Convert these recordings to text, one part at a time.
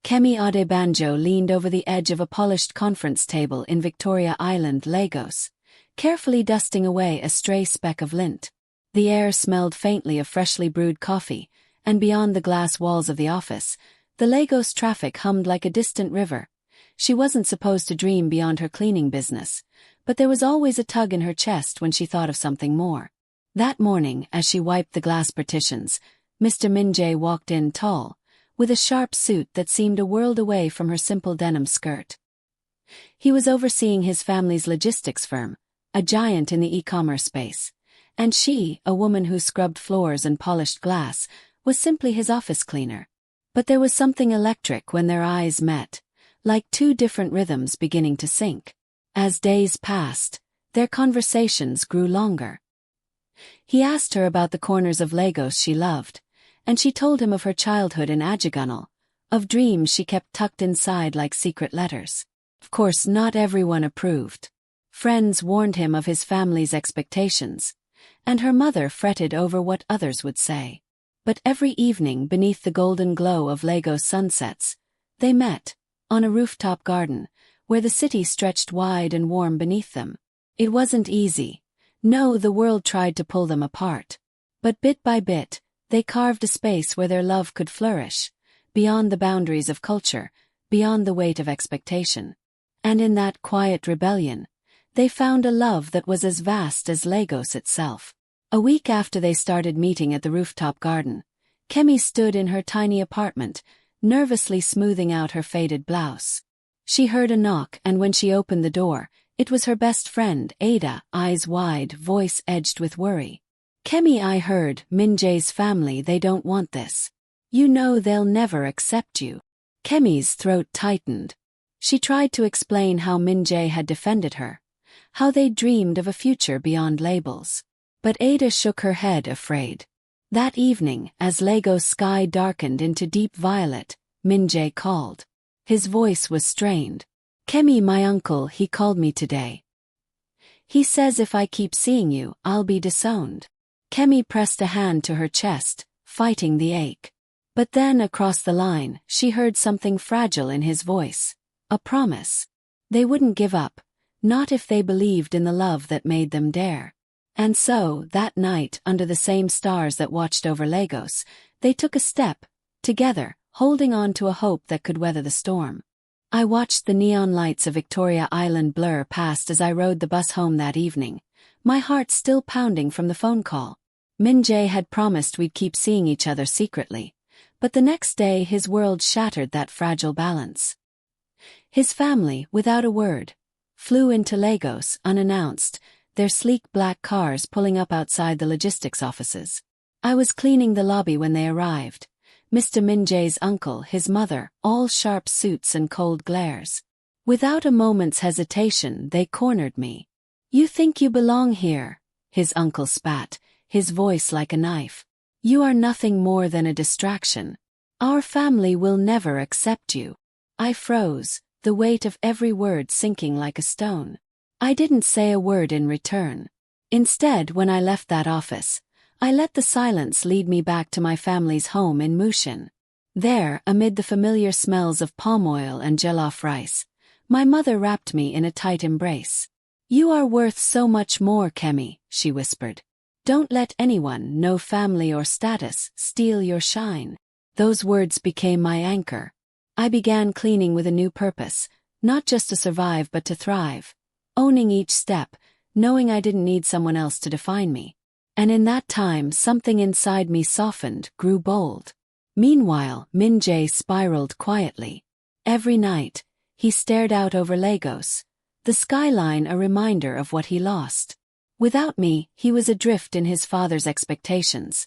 Kemi Adebanjo leaned over the edge of a polished conference table in Victoria Island, Lagos, carefully dusting away a stray speck of lint. The air smelled faintly of freshly brewed coffee, and beyond the glass walls of the office, the Lagos traffic hummed like a distant river. She wasn't supposed to dream beyond her cleaning business, but there was always a tug in her chest when she thought of something more. That morning, as she wiped the glass partitions, Mr. Minjay walked in tall, with a sharp suit that seemed a world away from her simple denim skirt. He was overseeing his family's logistics firm, a giant in the e-commerce space, and she, a woman who scrubbed floors and polished glass, was simply his office cleaner. But there was something electric when their eyes met, like two different rhythms beginning to sync. As days passed, their conversations grew longer. He asked her about the corners of Lagos she loved, and she told him of her childhood in Ajigunle, of dreams she kept tucked inside like secret letters. Of course, not everyone approved. Friends warned him of his family's expectations, and her mother fretted over what others would say. But every evening beneath the golden glow of Lagos sunsets, they met, on a rooftop garden, where the city stretched wide and warm beneath them. It wasn't easy. No, the world tried to pull them apart. But bit by bit, they carved a space where their love could flourish, beyond the boundaries of culture, beyond the weight of expectation. And in that quiet rebellion, they found a love that was as vast as Lagos itself. A week after they started meeting at the rooftop garden, Kemi stood in her tiny apartment, nervously smoothing out her faded blouse. She heard a knock, and when she opened the door, it was her best friend, Ada, eyes wide, voice edged with worry. "Kemi, I heard, Minjay's family, they don't want this. You know they'll never accept you." Kemi's throat tightened. She tried to explain how Minjay had defended her, how they dreamed of a future beyond labels. But Ada shook her head, afraid. That evening, as Lagos sky darkened into deep violet, Minjay called. His voice was strained. "Kemi, my uncle, he called me today. He says if I keep seeing you, I'll be disowned." Kemi pressed a hand to her chest, fighting the ache. But then, across the line, she heard something fragile in his voice. A promise. They wouldn't give up, not if they believed in the love that made them dare. And so, that night, under the same stars that watched over Lagos, they took a step, together, holding on to a hope that could weather the storm. I watched the neon lights of Victoria Island blur past as I rode the bus home that evening, my heart still pounding from the phone call. Minjay had promised we'd keep seeing each other secretly, but the next day his world shattered that fragile balance. His family, without a word, flew into Lagos unannounced, their sleek black cars pulling up outside the logistics offices. I was cleaning the lobby when they arrived. Mr. Minjay's uncle, his mother, all sharp suits and cold glares. Without a moment's hesitation, they cornered me. "You think you belong here?" his uncle spat, his voice like a knife. "You are nothing more than a distraction. Our family will never accept you." I froze, the weight of every word sinking like a stone. I didn't say a word in return. Instead, when I left that office, I let the silence lead me back to my family's home in Mushin. There, amid the familiar smells of palm oil and jollof rice, my mother wrapped me in a tight embrace. "You are worth so much more, Kemi," she whispered. "Don't let anyone, no family or status, steal your shine." Those words became my anchor. I began cleaning with a new purpose, not just to survive but to thrive, owning each step, knowing I didn't need someone else to define me. And in that time, something inside me softened, grew bold. Meanwhile, Minjay spiraled quietly. Every night, he stared out over Lagos, the skyline a reminder of what he lost. Without me, he was adrift in his father's expectations,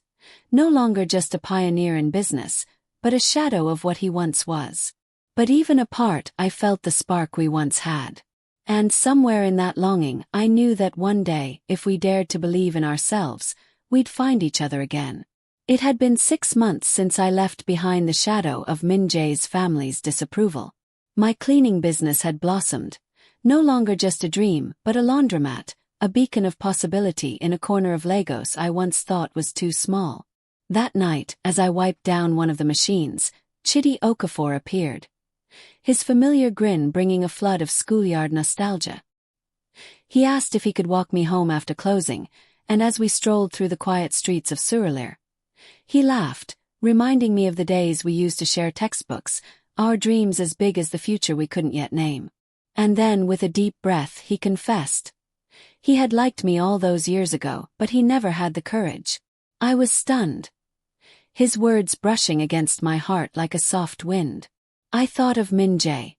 no longer just a pioneer in business, but a shadow of what he once was. But even apart, I felt the spark we once had. And somewhere in that longing, I knew that one day, if we dared to believe in ourselves, we'd find each other again. It had been 6 months since I left behind the shadow of Minjay's family's disapproval. My cleaning business had blossomed, no longer just a dream, but a laundromat, a beacon of possibility in a corner of Lagos I once thought was too small. That night, as I wiped down one of the machines, Chidi Okafor appeared, his familiar grin bringing a flood of schoolyard nostalgia. He asked if he could walk me home after closing, and as we strolled through the quiet streets of Surulere, he laughed, reminding me of the days we used to share textbooks, our dreams as big as the future we couldn't yet name. And then, with a deep breath, he confessed. He had liked me all those years ago, but he never had the courage. I was stunned, his words brushing against my heart like a soft wind. I thought of Min Jae,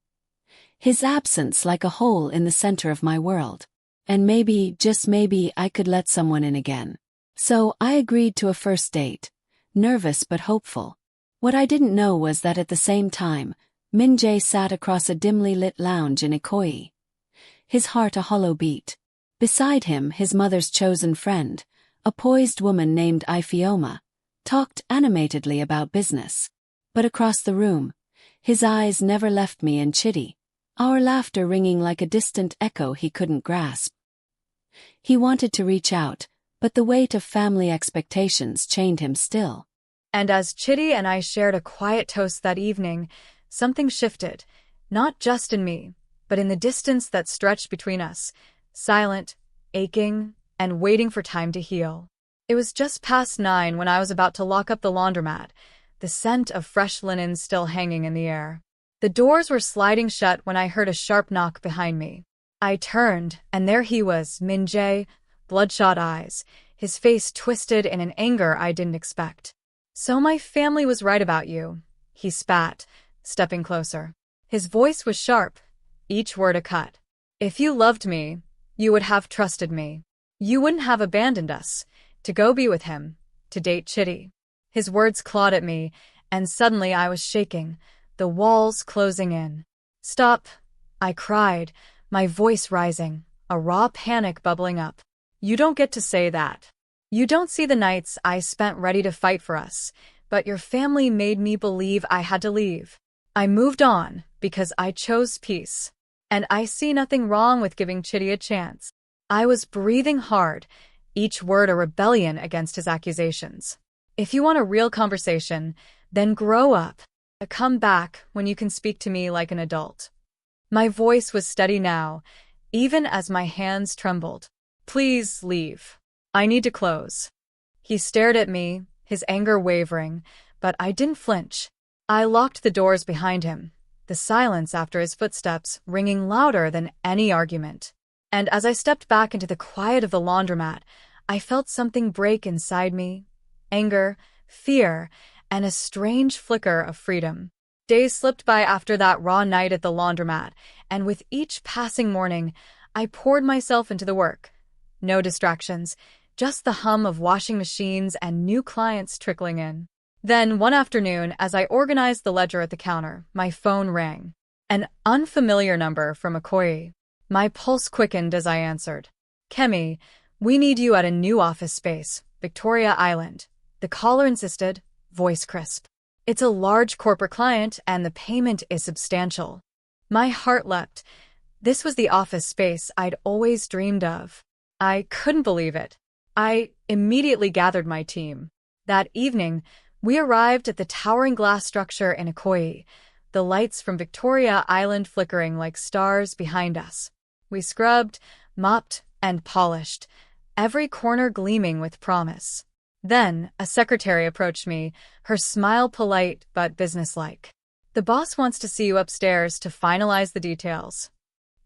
his absence like a hole in the center of my world. And maybe, just maybe, I could let someone in again. So I agreed to a first date, nervous but hopeful. What I didn't know was that at the same time, Min Jae sat across a dimly lit lounge in Ikoyi, his heart a hollow beat. Beside him, his mother's chosen friend, a poised woman named Ifeoma, talked animatedly about business. But across the room, his eyes never left me and Chidi, our laughter ringing like a distant echo he couldn't grasp. He wanted to reach out, but the weight of family expectations chained him still. And as Chidi and I shared a quiet toast that evening, something shifted, not just in me, but in the distance that stretched between us, silent, aching, and waiting for time to heal. It was just past 9 when I was about to lock up the laundromat, the scent of fresh linen still hanging in the air. The doors were sliding shut when I heard a sharp knock behind me. I turned, and there he was, Min Jae, bloodshot eyes, his face twisted in an anger I didn't expect. "So my family was right about you," he spat, stepping closer. His voice was sharp, each word a cut. "If you loved me, you would have trusted me. You wouldn't have abandoned us, to go be with him, to date Chidi." His words clawed at me, and suddenly I was shaking, the walls closing in. "Stop," I cried, my voice rising, a raw panic bubbling up. "You don't get to say that. You don't see the nights I spent ready to fight for us, but your family made me believe I had to leave. I moved on because I chose peace, and I see nothing wrong with giving Chidi a chance." I was breathing hard, each word a rebellion against his accusations. "If you want a real conversation, then grow up. Come back when you can speak to me like an adult." My voice was steady now, even as my hands trembled. "Please leave. I need to close." He stared at me, his anger wavering, but I didn't flinch. I locked the doors behind him, the silence after his footsteps ringing louder than any argument. And as I stepped back into the quiet of the laundromat, I felt something break inside me, anger, fear, and a strange flicker of freedom. Days slipped by after that raw night at the laundromat, and with each passing morning, I poured myself into the work. No distractions, just the hum of washing machines and new clients trickling in. Then, one afternoon, as I organized the ledger at the counter, my phone rang. An unfamiliar number from Ikoyi. My pulse quickened as I answered. "Kemi, we need you at a new office space, Victoria Island." The caller insisted, voice crisp. "It's a large corporate client, and the payment is substantial." My heart leapt. This was the office space I'd always dreamed of. I couldn't believe it. I immediately gathered my team. That evening, we arrived at the towering glass structure in Ikoyi, the lights from Victoria Island flickering like stars behind us. We scrubbed, mopped, and polished, every corner gleaming with promise. Then, a secretary approached me, her smile polite but businesslike. "The boss wants to see you upstairs to finalize the details."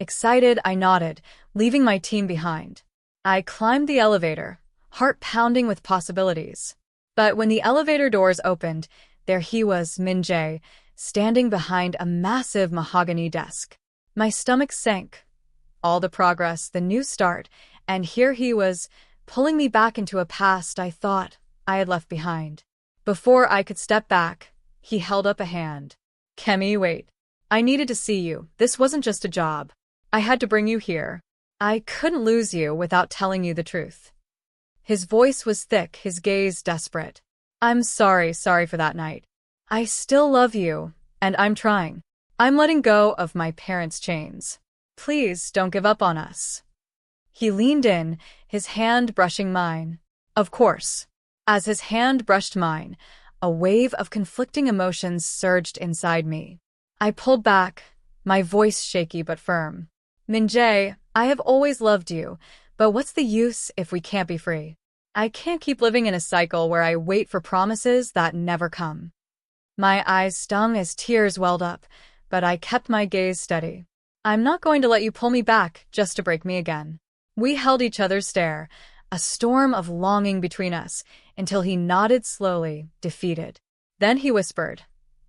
Excited, I nodded, leaving my team behind. I climbed the elevator, heart pounding with possibilities. But when the elevator doors opened, there he was, Min Jae, standing behind a massive mahogany desk. My stomach sank. All the progress, the new start, and here he was, pulling me back into a past I thought I had left behind. Before I could step back, he held up a hand. "Kemi, wait. I needed to see you. This wasn't just a job. I had to bring you here. I couldn't lose you without telling you the truth." His voice was thick, his gaze desperate. "I'm sorry for that night. I still love you, and I'm trying. I'm letting go of my parents' chains. Please don't give up on us." He leaned in, his hand brushing mine. Of course. As his hand brushed mine, A wave of conflicting emotions surged inside me. I pulled back, my voice shaky but firm. Min-jae, I have always loved you, but what's the use if we can't be free? I can't keep living in a cycle where I wait for promises that never come. My eyes stung as tears welled up, but I kept my gaze steady. I'm not going to let you pull me back just to break me again. We held each other's stare, a storm of longing between us, until he nodded slowly, defeated. Then he whispered,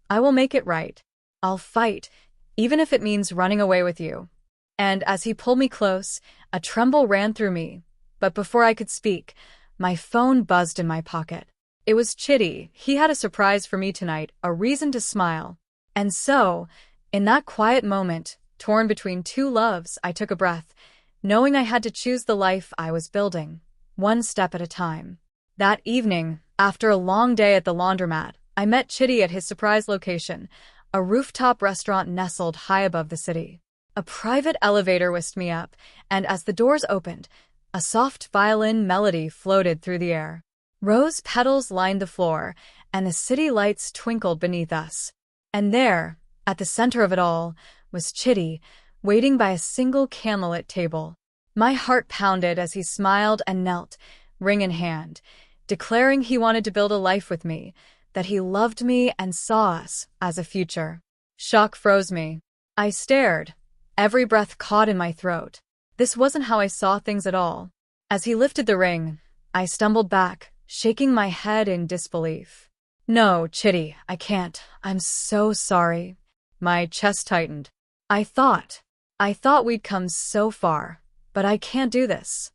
I will make it right. I'll fight, even if it means running away with you. And as he pulled me close, a tremble ran through me. But before I could speak, my phone buzzed in my pocket. It was Chitty. He had a surprise for me tonight, a reason to smile. And so, in that quiet moment, torn between two loves, I took a breath, knowing I had to choose the life I was building, one step at a time. That evening, after a long day at the laundromat, I met Chitty at his surprise location, a rooftop restaurant nestled high above the city. A private elevator whisked me up, and as the doors opened, a soft violin melody floated through the air. Rose petals lined the floor, and the city lights twinkled beneath us. And there, at the center of it all, was Chitty, waiting by a single candlelit table. My heart pounded as he smiled and knelt, ring in hand, declaring he wanted to build a life with me, that he loved me and saw us as a future. Shock froze me. I stared, every breath caught in my throat. This wasn't how I saw things at all. As he lifted the ring, I stumbled back, shaking my head in disbelief. No, Chitty, I can't. I'm so sorry. My chest tightened. I thought we'd come so far, but I can't do this.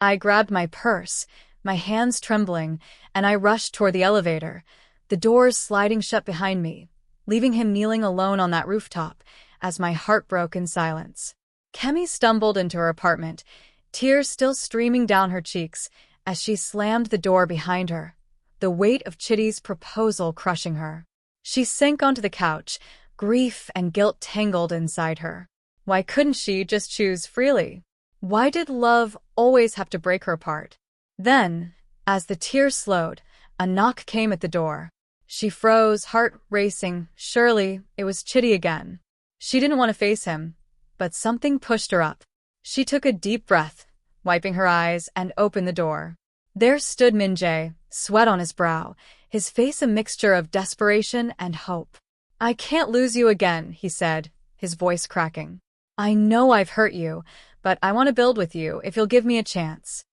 I grabbed my purse, my hands trembling, and I rushed toward the elevator, the doors sliding shut behind me, leaving him kneeling alone on that rooftop as my heart broke in silence. Kemi stumbled into her apartment, tears still streaming down her cheeks as she slammed the door behind her, the weight of Chitty's proposal crushing her. She sank onto the couch, grief and guilt tangled inside her. Why couldn't she just choose freely? Why did love always have to break her apart? Then, as the tears slowed, a knock came at the door. She froze, heart racing. Surely, it was Chitty again. She didn't want to face him, but something pushed her up. She took a deep breath, wiping her eyes, and opened the door. There stood Min-jae, sweat on his brow, his face a mixture of desperation and hope. I can't lose you again, he said, his voice cracking. I know I've hurt you, but I want to build with you if you'll give me a chance.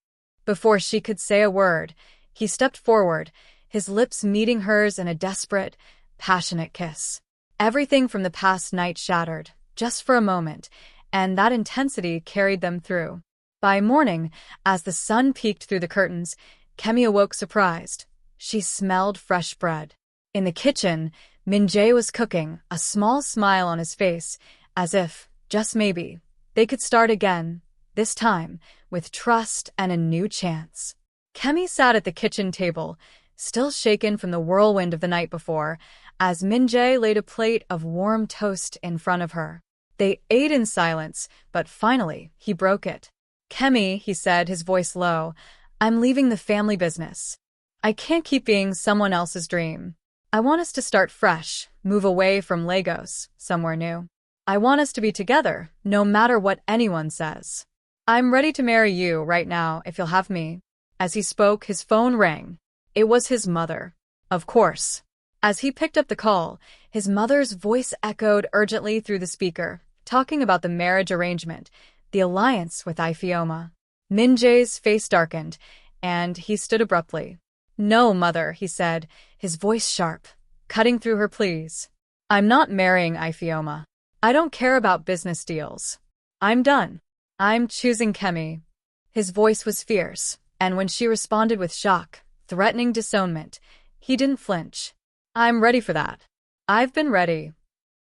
Before she could say a word, he stepped forward, his lips meeting hers in a desperate, passionate kiss. Everything from the past night shattered, just for a moment, and that intensity carried them through. By morning, as the sun peeked through the curtains, Kemi awoke surprised. She smelled fresh bread. In the kitchen, Min-jae was cooking, a small smile on his face, as if, just maybe, they could start again, this time, with trust and a new chance. Kemi sat at the kitchen table, still shaken from the whirlwind of the night before, as Min-jae laid a plate of warm toast in front of her. They ate in silence, but finally, he broke it. Kemi, he said, his voice low, I'm leaving the family business. I can't keep being someone else's dream. I want us to start fresh, move away from Lagos, somewhere new. I want us to be together, no matter what anyone says. I'm ready to marry you right now if you'll have me. As he spoke, his phone rang. It was his mother. Of course. As he picked up the call, his mother's voice echoed urgently through the speaker, talking about the marriage arrangement, the alliance with Ifeoma. Min-jae's face darkened, and he stood abruptly. No, mother, he said, his voice sharp, cutting through her pleas. I'm not marrying Ifeoma. I don't care about business deals. I'm done. I'm choosing Kemi. His voice was fierce, and when she responded with shock, threatening disownment, he didn't flinch. I'm ready for that. I've been ready.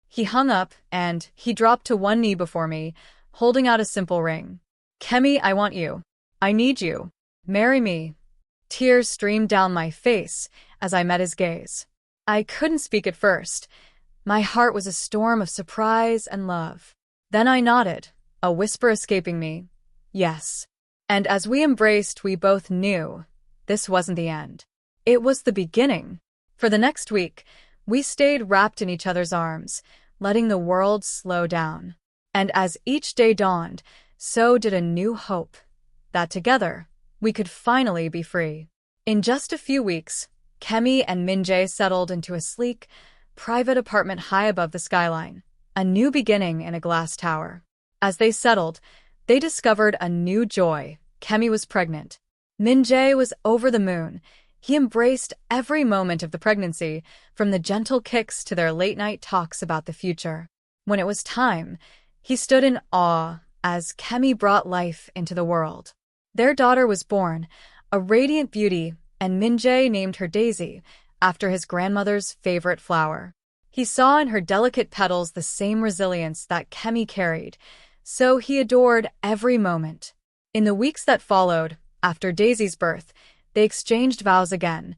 He hung up, and he dropped to one knee before me, holding out a simple ring. Kemi, I want you. I need you. Marry me. Tears streamed down my face as I met his gaze. I couldn't speak at first. My heart was a storm of surprise and love. Then I nodded, a whisper escaping me. Yes. And as we embraced, we both knew this wasn't the end. It was the beginning. For the next week, we stayed wrapped in each other's arms, letting the world slow down. And as each day dawned, so did a new hope that together we could finally be free. In just a few weeks, Kemi and Minjae settled into a sleek, private apartment high above the skyline, a new beginning in a glass tower. As they settled, they discovered a new joy. Kemi was pregnant. Minjae was over the moon. He embraced every moment of the pregnancy, from the gentle kicks to their late-night talks about the future. When it was time, he stood in awe as Kemi brought life into the world. Their daughter was born, a radiant beauty, and Minjae named her Daisy, after his grandmother's favorite flower. He saw in her delicate petals the same resilience that Kemi carried, so he adored every moment. In the weeks that followed, after Daisy's birth, they exchanged vows again,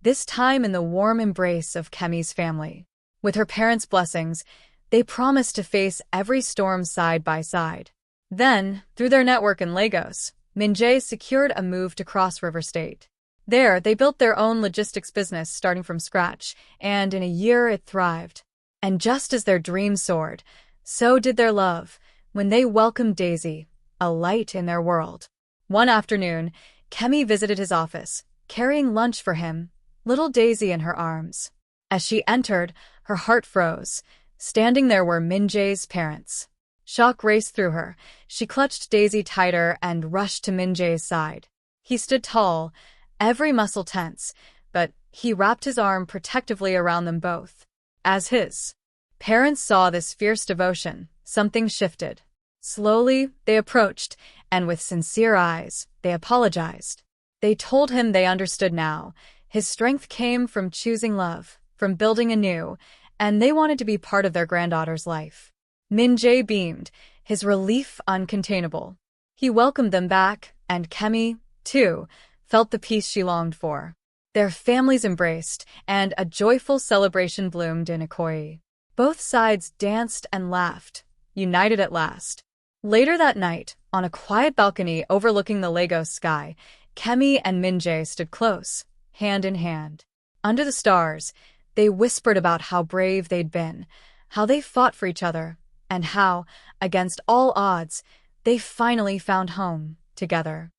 this time in the warm embrace of Kemi's family. With her parents' blessings, they promised to face every storm side by side. Then, through their network in Lagos, Minjae secured a move to Cross River State. There, they built their own logistics business starting from scratch, and in a year it thrived. And just as their dreams soared, so did their love, when they welcomed Daisy, a light in their world. One afternoon, Kemi visited his office, carrying lunch for him, little Daisy in her arms. As she entered, her heart froze. Standing there were Minjae's parents. Shock raced through her. She clutched Daisy tighter and rushed to Minjae's side. He stood tall, every muscle tense, but he wrapped his arm protectively around them both. As his parents saw this fierce devotion, something shifted. Slowly, they approached, and with sincere eyes, they apologized. They told him they understood now. His strength came from choosing love, from building anew, and they wanted to be part of their granddaughter's life. Minjae beamed, his relief uncontainable. He welcomed them back, and Kemi, too, felt the peace she longed for. Their families embraced, and a joyful celebration bloomed in Ikoyi. Both sides danced and laughed, united at last. Later that night, on a quiet balcony overlooking the Lagos sky, Kemi and Minjae stood close, hand in hand. Under the stars, they whispered about how brave they'd been, how they fought for each other, and how, against all odds, they finally found home together.